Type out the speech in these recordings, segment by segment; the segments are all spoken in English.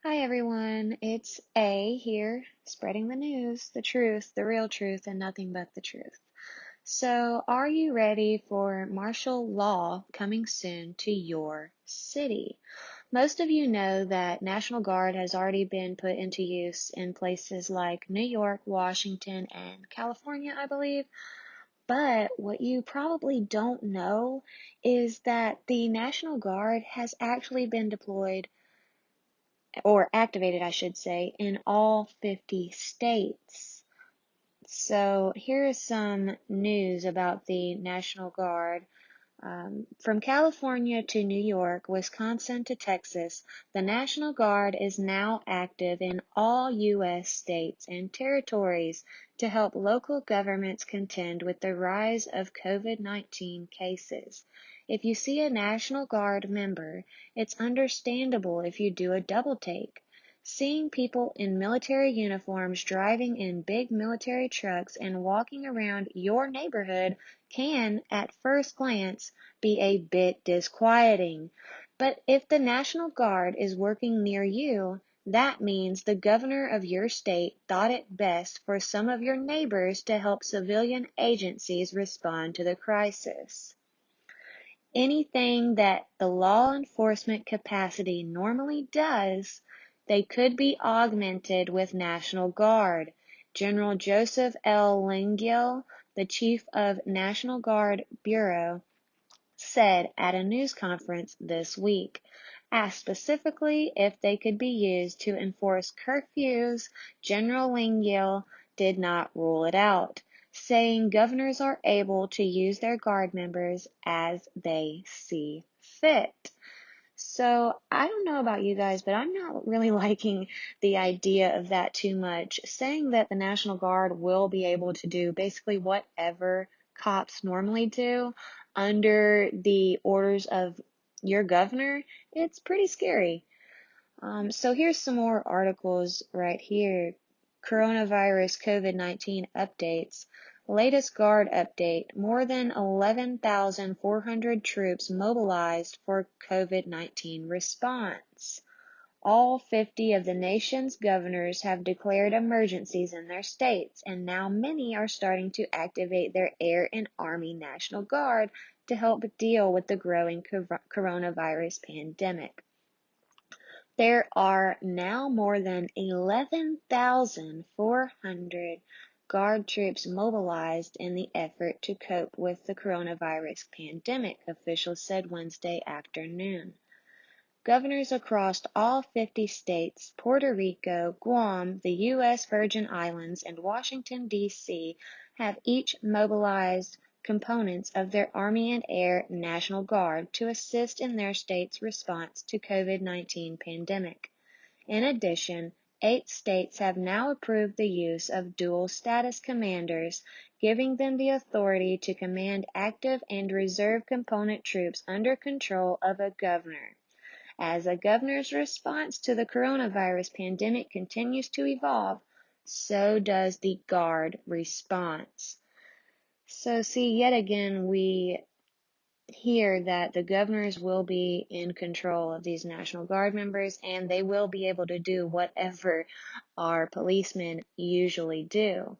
Hi everyone, it's A here, spreading the news, the truth, the real truth, and nothing but the truth. So, are you ready for martial law coming soon to your city? Most of you know that National Guard has already been put into use in places like New York, Washington, and California, I believe. But what you probably don't know is that the National Guard has actually been deployed or activated, I should say, in all 50 states. So here is some news about the National Guard. From California to New York, Wisconsin to Texas, the National Guard is now active in all U.S. states and territories to help local governments contend with the rise of COVID-19 cases. If you see a National Guard member, it's understandable if you do a double take. Seeing people in military uniforms driving in big military trucks and walking around your neighborhood can, at first glance, be a bit disquieting. But if the National Guard is working near you, that means the governor of your state thought it best for some of your neighbors to help civilian agencies respond to the crisis. Anything that the law enforcement capacity normally does, they could be augmented with National Guard. General Joseph L. Lengyel, the chief of National Guard Bureau, said at a news conference this week. Asked specifically if they could be used to enforce curfews, General Lengyel did not rule it out, saying governors are able to use their Guard members as they see fit. So I don't know about you guys, but I'm not really liking the idea of that too much. Saying that the National Guard will be able to do basically whatever cops normally do under the orders of your governor, it's pretty scary. So here's some more articles right here. Coronavirus COVID-19 updates. Latest Guard update. More than 11,400 troops mobilized for COVID-19 response. All 50 of the nation's governors have declared emergencies in their states, and now many are starting to activate their Air and Army National Guard to help deal with the growing coronavirus pandemic. There are now more than 11,400 Guard troops mobilized in the effort to cope with the coronavirus pandemic, officials said Wednesday afternoon. Governors across all 50 states, Puerto Rico, Guam, the U.S. Virgin Islands, and Washington, D.C. have each mobilized components of their Army and Air National Guard to assist in their state's response to COVID-19 pandemic. In addition, 8 states have now approved the use of dual status commanders, giving them the authority to command active and reserve component troops under control of a governor. As a governor's response to the coronavirus pandemic continues to evolve, so does the Guard response. So see, yet again, we hear that the governors will be in control of these National Guard members and they will be able to do whatever our policemen usually do.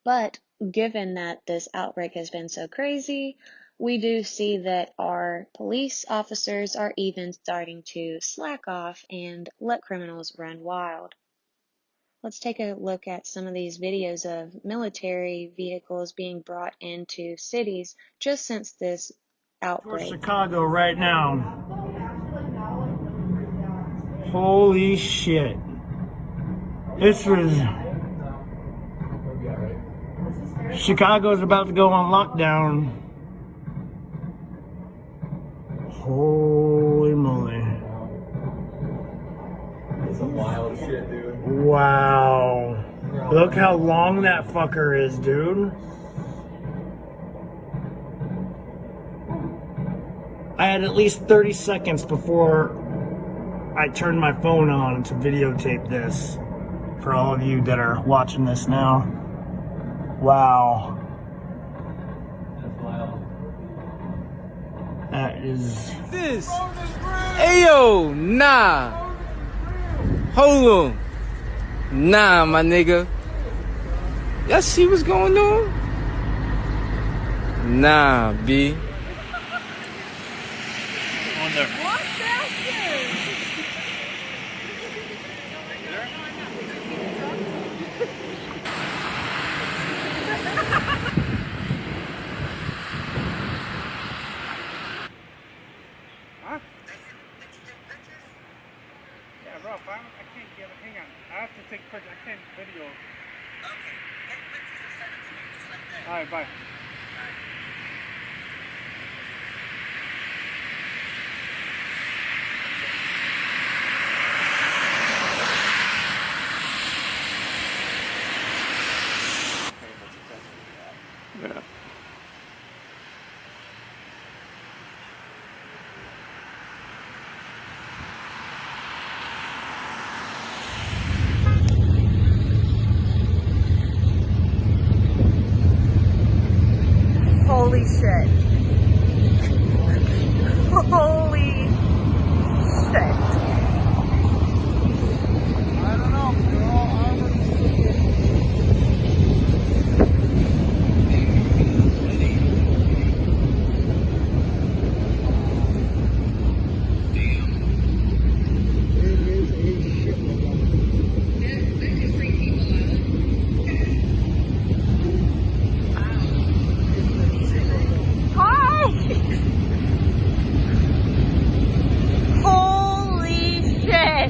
But given that this outbreak has been so crazy, we do see that our police officers are even starting to slack off and let criminals run wild. Let's take a look at some of these videos of military vehicles being brought into cities just since this outbreak. Towards Chicago right now. Holy shit. This was... Chicago's about to go on lockdown. Holy moly. It's some wild shit, dude. Wow. Look how long that fucker is, dude. I had at least 30 seconds before I turned my phone on to videotape this for all of you that are watching this now. Wow. That's wild. That is... This. Ayo, nah. Hold on. Nah, my nigga. Y'all see what's going on? Nah, B. What bastard? Huh? Yeah, bro, I can't get it. Hang on. I have to take pictures. I can't video. Okay. Take pictures and send it to me just like that. Alright, bye. Yeah. Holy shit. Holy shit. I don't know. They're all armored. Hi! Holy shit!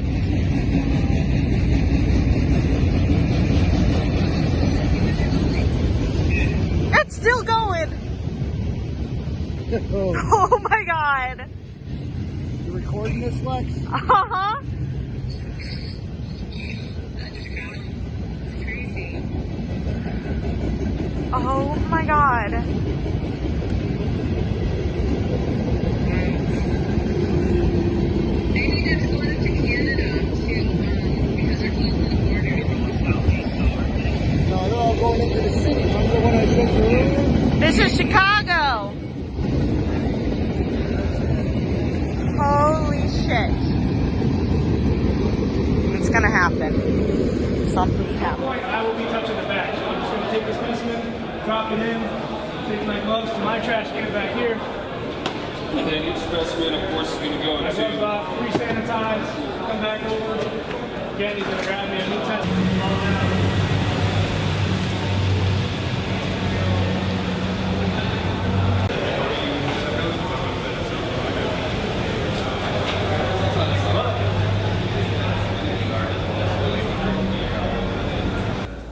It's still going! Oh my god! You recording this, Lex? Uh-huh! Oh my god. No, they're all going into the city. Remember what I said earlier? This is Chicago. Holy shit. It's gonna happen. Something's happening. I will be touching the bag. So I'm just going to take this specimen, drop it in, take my gloves to my trash can back here. And then each specimen, of course, is going to go My gloves into. off, re-sanitize, come back over. Again, he's going to grab me a new test.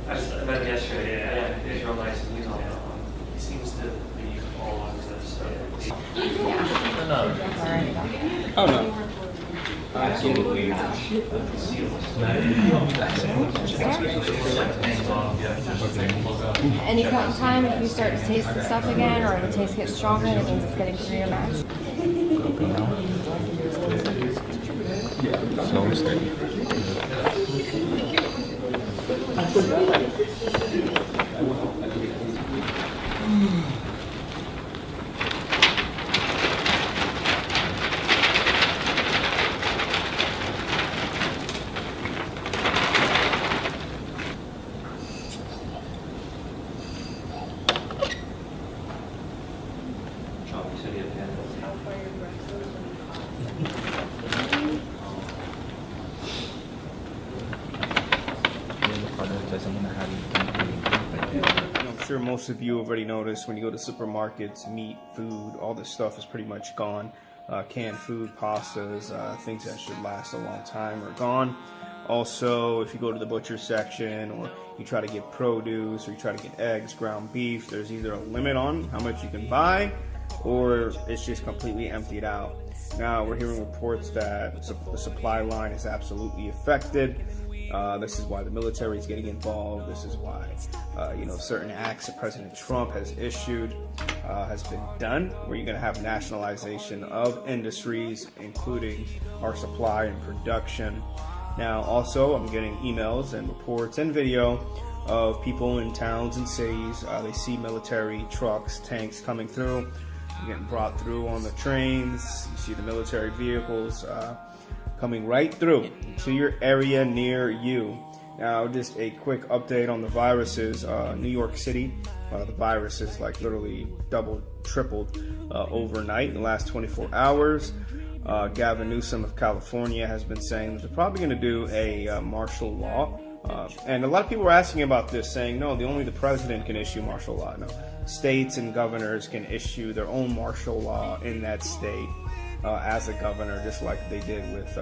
I just met him yesterday, yeah. He's real nice and he's all, he seems to be all on this stuff. Oh no. Any point in time, if you start to taste the stuff again, or the taste gets stronger, that means it's getting through your mask. Slow and steady. Chalky City of Canada. I'm sure most of you already noticed when you go to supermarkets, meat, food, all this stuff is pretty much gone. Canned food, pastas, things that should last a long time are gone. Also, if you go to the butcher section or you try to get produce or you try to get eggs, ground beef, there's either a limit on how much you can buy or it's just completely emptied out. Now, we're hearing reports that the supply line is absolutely affected. This is why the military is getting involved. This is why, certain acts that President Trump has issued has been done, where you're going to have nationalization of industries, including our supply and production. Now, also, I'm getting emails and reports and video of people in towns and cities. They see military trucks, tanks coming through, getting brought through on the trains. You see the military vehicles coming right through to your area near you. Now, just a quick update on the viruses. New York City, the virus is like literally doubled, tripled overnight in the last 24 hours. Gavin Newsom of California has been saying that they're probably going to do a martial law. And a lot of people are asking about this, saying, no, only the president can issue martial law. No, states and governors can issue their own martial law in that state as a governor, just like they did with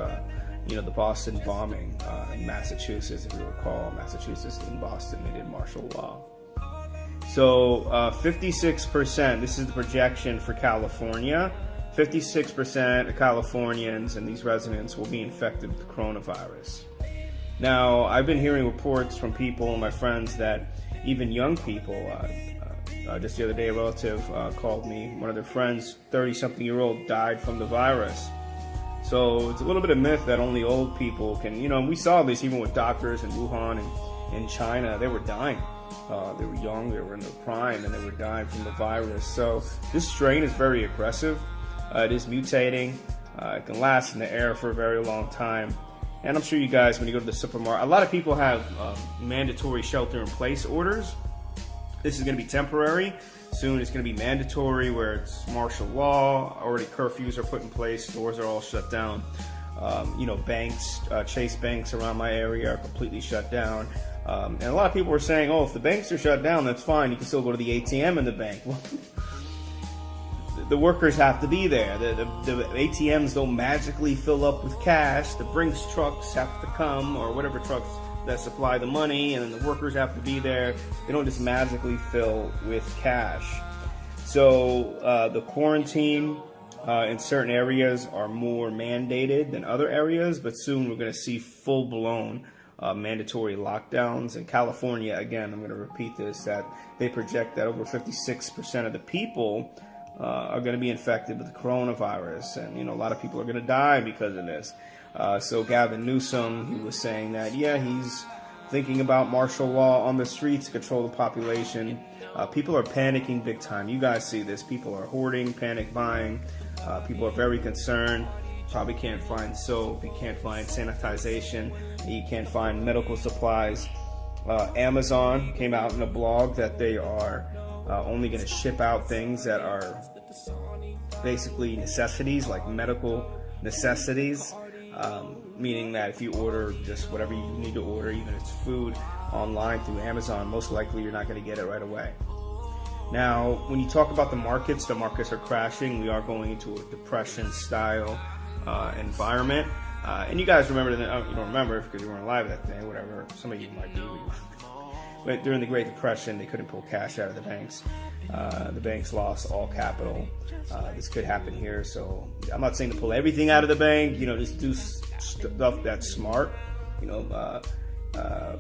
the Boston bombing in Massachusetts. If you recall, Massachusetts and Boston, they did martial law. So 56%, this is the projection for California, 56% of Californians and these residents will be infected with the coronavirus. Now, I've been hearing reports from people and my friends that even young people, just the other day a relative called me, one of their friends, 30-something-year-old, died from the virus. So it's a little bit of myth that only old people can, and we saw this even with doctors in Wuhan and in China. They were dying. They were young, they were in their prime, and they were dying from the virus. So this strain is very aggressive. It is mutating. It can last in the air for a very long time. And I'm sure you guys, when you go to the supermarket, a lot of people have mandatory shelter-in-place orders. This is going to be temporary. Soon it's going to be mandatory, where it's martial law. Already curfews are put in place. Stores are all shut down. Banks, Chase banks around my area are completely shut down. And a lot of people were saying, oh, if the banks are shut down, that's fine. You can still go to the ATM in the bank. Well, the workers have to be there. The ATMs don't magically fill up with cash. The Brinks trucks have to come, or whatever trucks that supply the money, and then the workers have to be there. They don't just magically fill with cash. So the quarantine in certain areas are more mandated than other areas, but soon we're going to see full-blown mandatory lockdowns. In California, again, I'm going to repeat this, that they project that over 56% of the people are going to be infected with the coronavirus, and a lot of people are going to die because of this. So Gavin Newsom, he was saying that he's thinking about martial law on the streets to control the population. People are panicking big time. You guys see this. People are hoarding, panic buying. People are very concerned. Probably can't find soap. You can't find sanitization. You can't find medical supplies. Amazon came out in a blog that they are only going to ship out things that are basically necessities, like medical necessities, meaning that if you order just whatever you need to order, even if it's food, online through Amazon, most likely you're not going to get it right away. Now, when you talk about the markets are crashing. We are going into a depression-style environment. And you guys remember, you don't remember because you weren't alive that day, whatever. Some of you might be. But during the Great Depression, they couldn't pull cash out of the banks. The banks lost all capital. This could happen here. So I'm not saying to pull everything out of the bank. Just do stuff that's smart.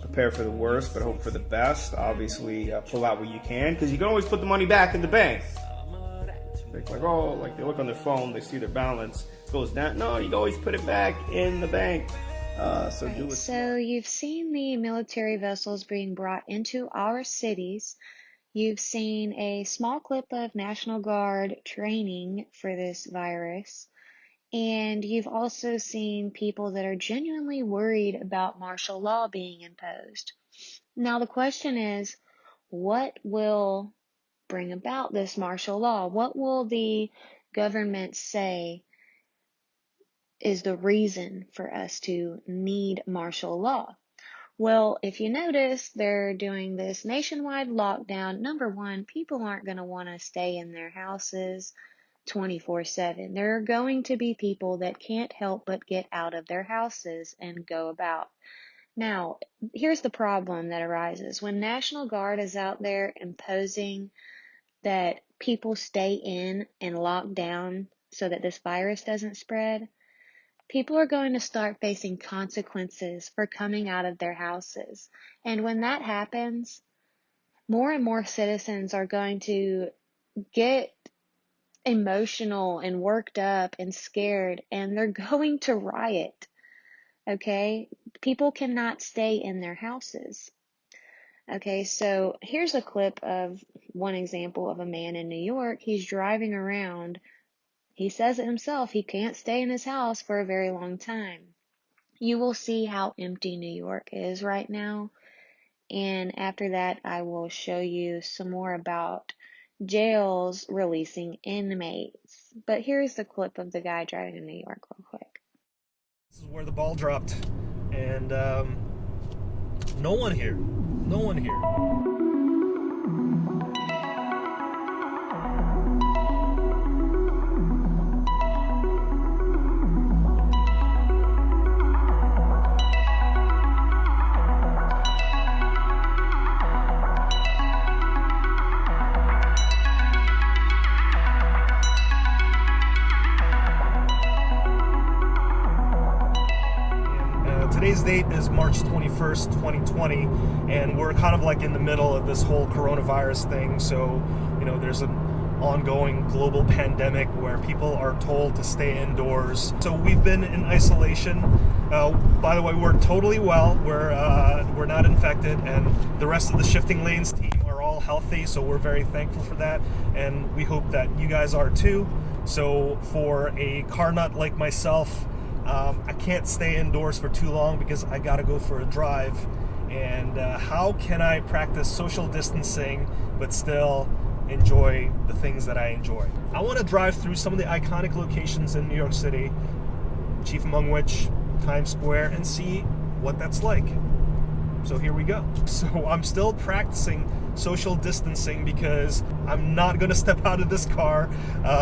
Prepare for the worst, but hope for the best. Obviously, pull out what you can, because you can always put the money back in the bank. Like they look on their phone, they see their balance goes down. No, you can always put it back in the bank. So you've seen the military vessels being brought into our cities. You've seen a small clip of National Guard training for this virus. And you've also seen people that are genuinely worried about martial law being imposed. Now the question is, what will bring about this martial law? What will the government say is the reason for us to need martial law? Well, if you notice, they're doing this nationwide lockdown. Number one, people aren't going to want to stay in their houses 24/7. There are going to be people that can't help but get out of their houses and go about. Now, here's the problem that arises. When National Guard is out there imposing that people stay in and lock down so that this virus doesn't spread, people are going to start facing consequences for coming out of their houses. And when that happens, more and more citizens are going to get emotional and worked up and scared, and they're going to riot. Okay? People cannot stay in their houses. Okay, so here's a clip of one example of a man in New York. He's driving around He says it himself, he can't stay in his house for a very long time. You will see how empty New York is right now. And after that, I will show you some more about jails releasing inmates. But here's the clip of the guy driving in New York real quick. This is where the ball dropped. And no one here. No one here. Today's date is March 21st, 2020, and we're kind of like in the middle of this whole coronavirus thing. So, there's an ongoing global pandemic where people are told to stay indoors. So we've been in isolation. By the way, we're totally well. We're not infected, and the rest of the Shifting Lanes team are all healthy. So we're very thankful for that, and we hope that you guys are too. So for a car nut like myself, I can't stay indoors for too long because I gotta go for a drive. And how can I practice social distancing but still enjoy the things that I enjoy? I want to drive through some of the iconic locations in New York City, chief among which Times Square, and see what that's like. So here we go. So I'm still practicing social distancing because I'm not gonna step out of this car.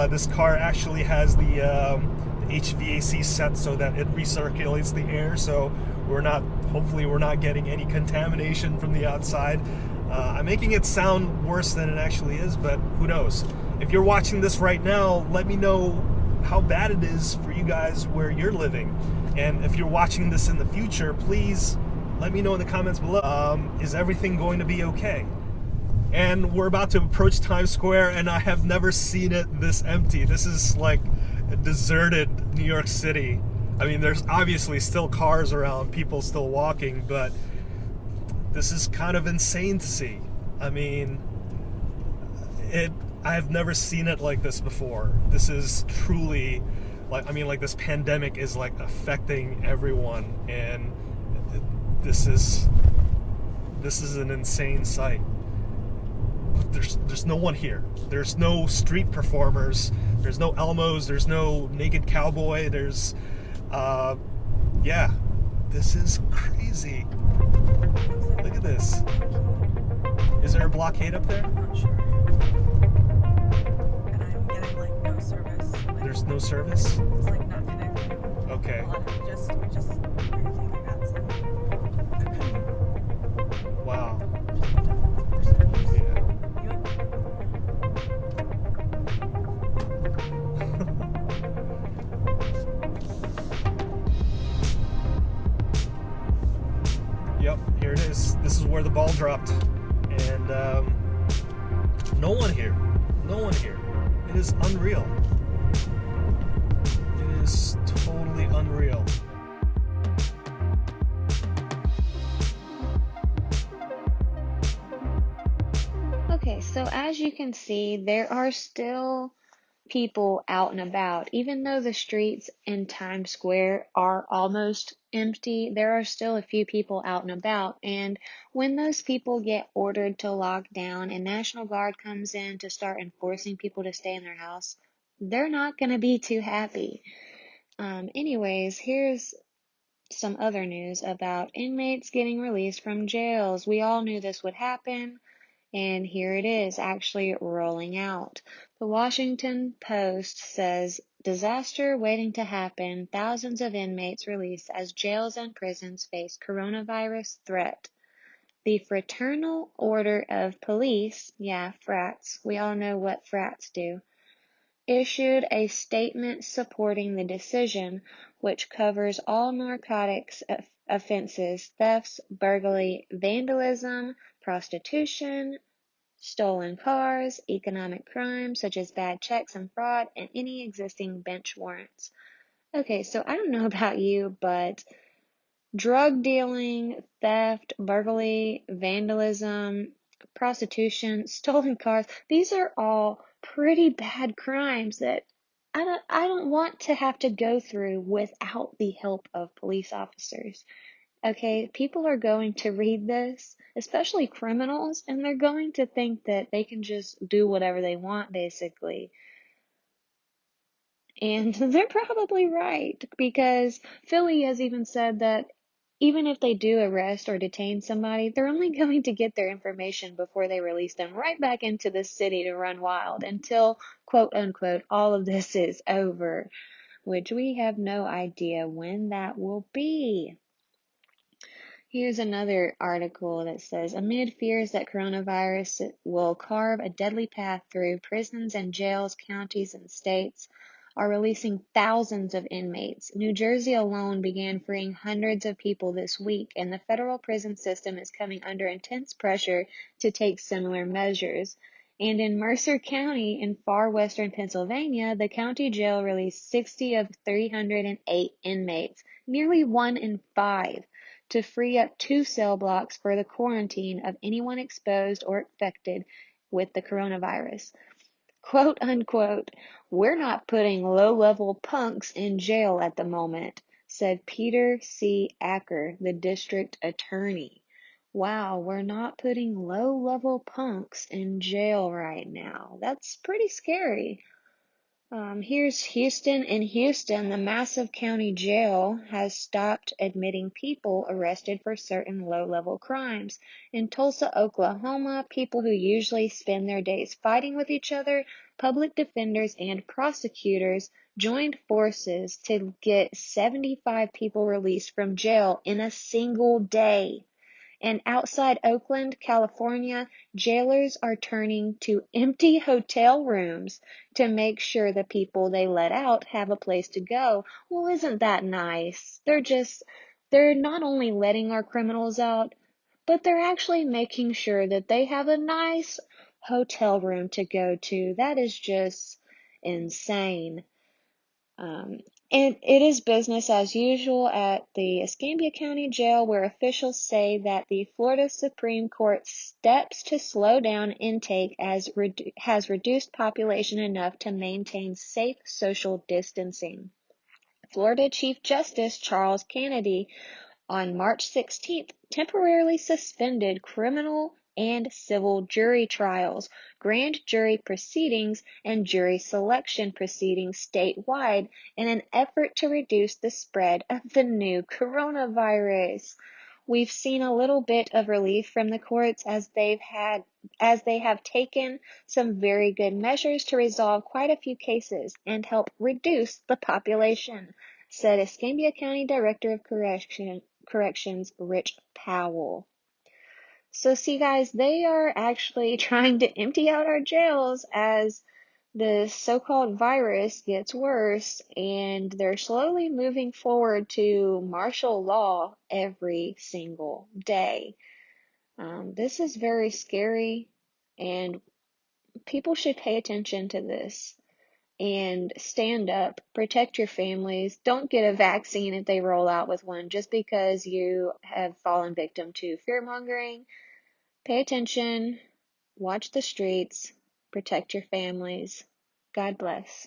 This car actually has the HVAC set so that it recirculates the air, so hopefully we're not getting any contamination from the outside. I'm making it sound worse than it actually is, but who knows? If you're watching this right now, let me know how bad it is for you guys where you're living. And if you're watching this in the future, please let me know in the comments below. Is everything going to be okay? And we're about to approach Times Square, and I have never seen it this empty. This is like a deserted New York City. I mean, there's obviously still cars around, people still walking, but this is kind of insane to see. I mean, I have never seen it like this before. This is truly like this pandemic is like affecting everyone, and this is an insane sight. There's no one here. There's no street performers. There's no Elmos. There's no naked cowboy. There's, yeah, this is crazy. Look at this. Is there a blockade up there? I'm not sure. And I'm getting like no service. There's no service? It's like not connected. Okay. Hold on, just I think I got some. Wow. Yep, here it is. This is where the ball dropped. And no one here. No one here. It is unreal. It is totally unreal. Okay, so as you can see, there are still people out and about. Even though the streets in Times Square are almost empty, there are still a few people out and about. And when those people get ordered to lock down and National Guard comes in to start enforcing people to stay in their house, they're not going to be too happy. Anyways, here's some other news about inmates getting released from jails. We all knew this would happen. And here it is, actually rolling out. The Washington Post says, disaster waiting to happen. Thousands of inmates released as jails and prisons face coronavirus threat. The Fraternal Order of Police, yeah, frats, we all know what frats do, issued a statement supporting the decision, which covers all narcotics offenses, thefts, burglary, vandalism, prostitution, stolen cars, economic crimes such as bad checks and fraud, and any existing bench warrants. Okay, so I don't know about you, but drug dealing, theft, burglary, vandalism, prostitution, stolen cars, these are all pretty bad crimes that I don't want to have to go through without the help of police officers. Okay, people are going to read this, especially criminals, and they're going to think that they can just do whatever they want, basically. And they're probably right, because Philly has even said that even if they do arrest or detain somebody, they're only going to get their information before they release them right back into the city to run wild until, quote unquote, all of this is over, which we have no idea when that will be. Here's another article that says, amid fears that coronavirus will carve a deadly path through, prisons and jails, counties, and states are releasing thousands of inmates. New Jersey alone began freeing hundreds of people this week, and the federal prison system is coming under intense pressure to take similar measures. And in Mercer County in far western Pennsylvania, the county jail released 60 of 308 inmates, nearly 1 in 5. To free up 2 cell blocks for the quarantine of anyone exposed or infected with the coronavirus. Quote unquote, we're not putting low-level punks in jail at the moment, said Peter C. Acker, the district attorney. Wow, we're not putting low-level punks in jail right now. That's pretty scary. Here's Houston. In Houston, the massive county jail has stopped admitting people arrested for certain low-level crimes. In Tulsa, Oklahoma, people who usually spend their days fighting with each other, public defenders and prosecutors joined forces to get 75 people released from jail in a single day. And outside Oakland, California, jailers are turning to empty hotel rooms to make sure the people they let out have a place to go. Well, isn't that nice? They're not only letting our criminals out, but they're actually making sure that they have a nice hotel room to go to. That is just insane. And it is business as usual at the Escambia County Jail, where officials say that the Florida Supreme Court steps to slow down intake has reduced population enough to maintain safe social distancing. Florida Chief Justice Charles Kennedy on March 16th temporarily suspended criminal and civil jury trials, grand jury proceedings, and jury selection proceedings statewide in an effort to reduce the spread of the new coronavirus. We've seen a little bit of relief from the courts as they have taken some very good measures to resolve quite a few cases and help reduce the population, said Escambia County Director of Corrections Rich Powell. So see guys, they are actually trying to empty out our jails as the so-called virus gets worse, and they're slowly moving forward to martial law every single day. This is very scary, and people should pay attention to this and stand up, protect your families. Don't get a vaccine if they roll out with one just because you have fallen victim to fear-mongering. Pay attention, watch the streets, protect your families. God bless.